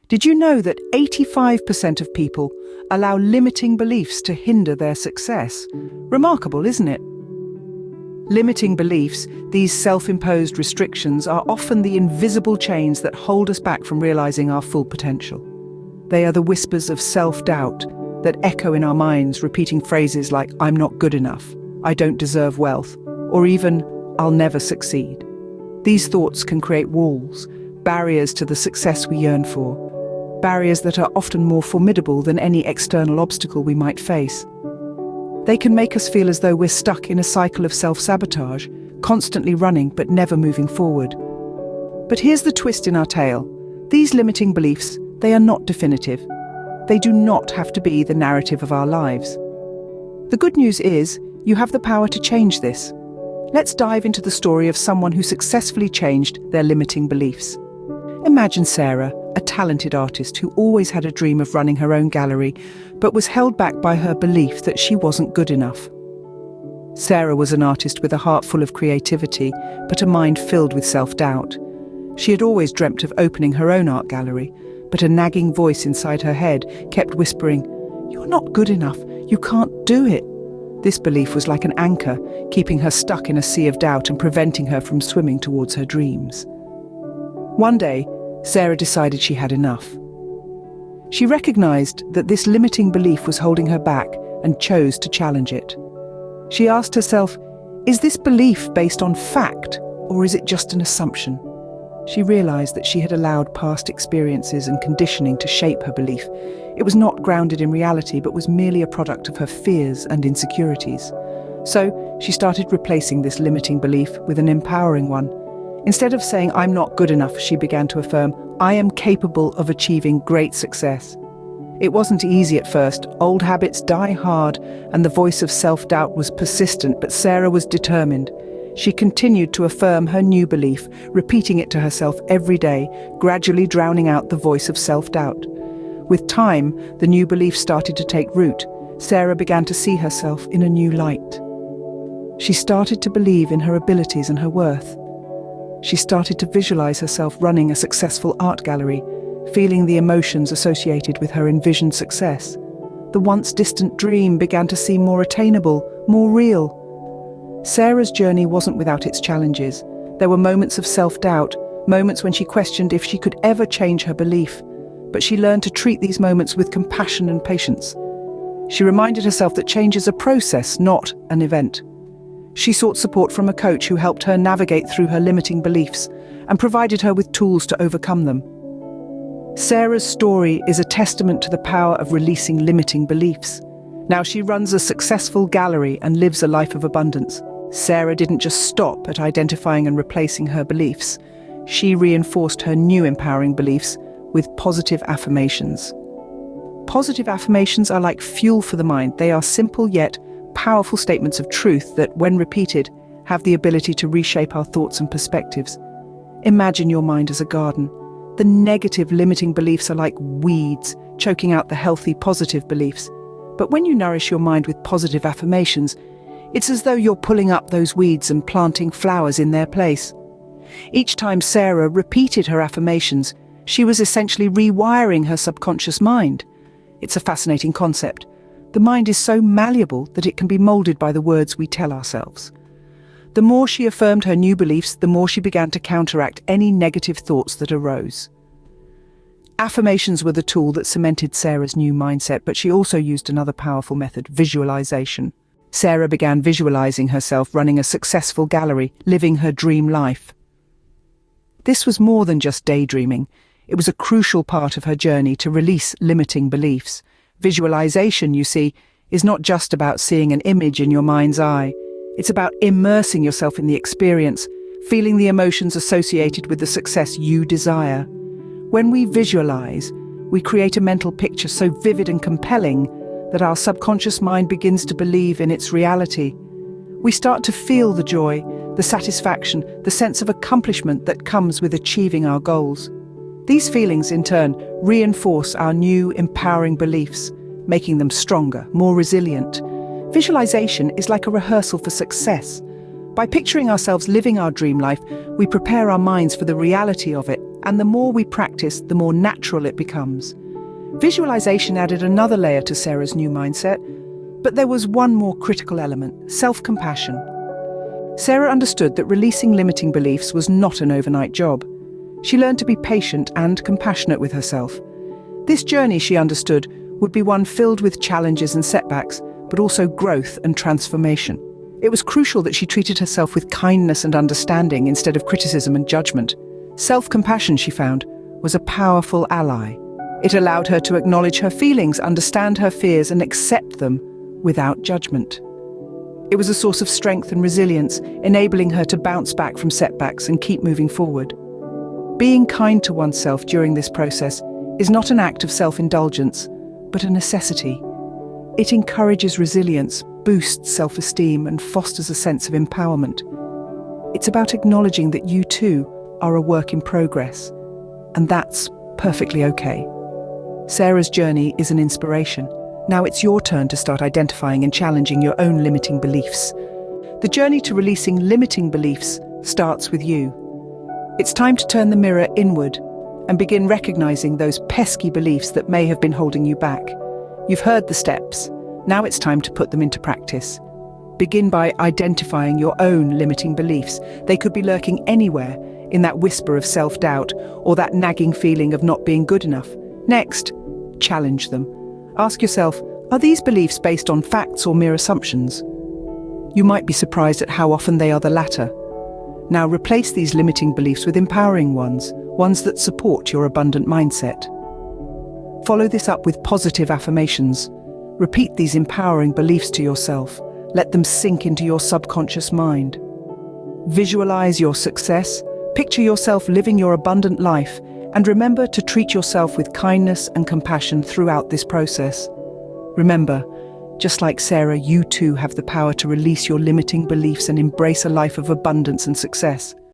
Did you know that 85% of people allow limiting beliefs to hinder their success? Remarkable, isn't it? Limiting beliefs, these self-imposed restrictions, are often the invisible chains that hold us back from realizing our full potential. They are the whispers of self-doubt that echo in our minds, repeating phrases like, "I'm not good enough," "I don't deserve wealth," or even, "I'll never succeed." These thoughts can create walls, barriers to the success we yearn for, barriers that are often more formidable than any external obstacle we might face. They can make us feel as though we're stuck in a cycle of self-sabotage, constantly running but never moving forward. But here's the twist in our tale. These limiting beliefs, they are not definitive. They do not have to be the narrative of our lives. The good news is, you have the power to change this. Let's dive into the story of someone who successfully changed their limiting beliefs. Imagine Sarah, a talented artist who always had a dream of running her own gallery, but was held back by her belief that she wasn't good enough. Sarah was an artist with a heart full of creativity, but a mind filled with self-doubt. She had always dreamt of opening her own art gallery, but a nagging voice inside her head kept whispering, "You're not good enough, you can't do it." This belief was like an anchor, keeping her stuck in a sea of doubt and preventing her from swimming towards her dreams. One day, Sarah decided she had enough. She recognized that this limiting belief was holding her back and chose to challenge it. She asked herself, is this belief based on fact, or is it just an assumption? She realized that she had allowed past experiences and conditioning to shape her belief. It was not grounded in reality, but was merely a product of her fears and insecurities. So, she started replacing this limiting belief with an empowering one. Instead of saying, "I'm not good enough," she began to affirm, "I am capable of achieving great success." It wasn't easy at first. Old habits die hard, and the voice of self-doubt was persistent, but Sarah was determined. She continued to affirm her new belief, repeating it to herself every day, gradually drowning out the voice of self-doubt. With time, the new belief started to take root. Sarah began to see herself in a new light. She started to believe in her abilities and her worth. She started to visualize herself running a successful art gallery, feeling the emotions associated with her envisioned success. The once distant dream began to seem more attainable, more real. Sarah's journey wasn't without its challenges. There were moments of self-doubt, moments when she questioned if she could ever change her belief. But she learned to treat these moments with compassion and patience. She reminded herself that change is a process, not an event. She sought support from a coach who helped her navigate through her limiting beliefs and provided her with tools to overcome them. Sarah's story is a testament to the power of releasing limiting beliefs. Now she runs a successful gallery and lives a life of abundance. Sarah didn't just stop at identifying and replacing her beliefs. She reinforced her new empowering beliefs with positive affirmations. Positive affirmations are like fuel for the mind. They are simple yet powerful statements of truth that, when repeated, have the ability to reshape our thoughts and perspectives. Imagine your mind as a garden. The negative, limiting beliefs are like weeds, choking out the healthy, positive beliefs. But when you nourish your mind with positive affirmations, it's as though you're pulling up those weeds and planting flowers in their place. Each time Sarah repeated her affirmations, she was essentially rewiring her subconscious mind. It's a fascinating concept. The mind is so malleable that it can be molded by the words we tell ourselves. The more she affirmed her new beliefs, the more she began to counteract any negative thoughts that arose. Affirmations were the tool that cemented Sarah's new mindset, but she also used another powerful method: visualization. Sarah began visualizing herself running a successful gallery, living her dream life. This was more than just daydreaming. It was a crucial part of her journey to release limiting beliefs. Visualization, you see, is not just about seeing an image in your mind's eye. It's about immersing yourself in the experience, feeling the emotions associated with the success you desire. When we visualize, we create a mental picture so vivid and compelling that our subconscious mind begins to believe in its reality. We start to feel the joy, the satisfaction, the sense of accomplishment that comes with achieving our goals. These feelings, in turn, reinforce our new, empowering beliefs, making them stronger, more resilient. Visualization is like a rehearsal for success. By picturing ourselves living our dream life, we prepare our minds for the reality of it And the more we practice, the more natural it becomes. Visualization added another layer to Sarah's new mindset, but there was one more critical element: self-compassion. Sarah understood that releasing limiting beliefs was not an overnight job. She learned to be patient and compassionate with herself. This journey, she understood, would be one filled with challenges and setbacks, but also growth and transformation. It was crucial that she treated herself with kindness and understanding instead of criticism and judgment. Self-compassion, she found, was a powerful ally. It allowed her to acknowledge her feelings, understand her fears, and accept them without judgment. It was a source of strength and resilience, enabling her to bounce back from setbacks and keep moving forward. Being kind to oneself during this process is not an act of self-indulgence, but a necessity. It encourages resilience, boosts self-esteem, and fosters a sense of empowerment. It's about acknowledging that you too are a work in progress, and that's perfectly okay. Sarah's journey is an inspiration. Now it's your turn to start identifying and challenging your own limiting beliefs. The journey to releasing limiting beliefs starts with you. It's time to turn the mirror inward and begin recognizing those pesky beliefs that may have been holding you back. You've heard the steps. Now it's time to put them into practice. Begin by identifying your own limiting beliefs. They could be lurking anywhere, in that whisper of self-doubt or that nagging feeling of not being good enough. Next, challenge them. Ask yourself, are these beliefs based on facts or mere assumptions? You might be surprised at how often they are the latter. Now replace these limiting beliefs with empowering ones that support your abundant mindset. Follow this up with positive affirmations. Repeat these empowering beliefs to yourself. Let them sink into your subconscious mind. Visualize your success. Picture yourself living your abundant life, and remember to treat yourself with kindness and compassion throughout this process. Remember, just like Sarah, you too have the power to release your limiting beliefs and embrace a life of abundance and success.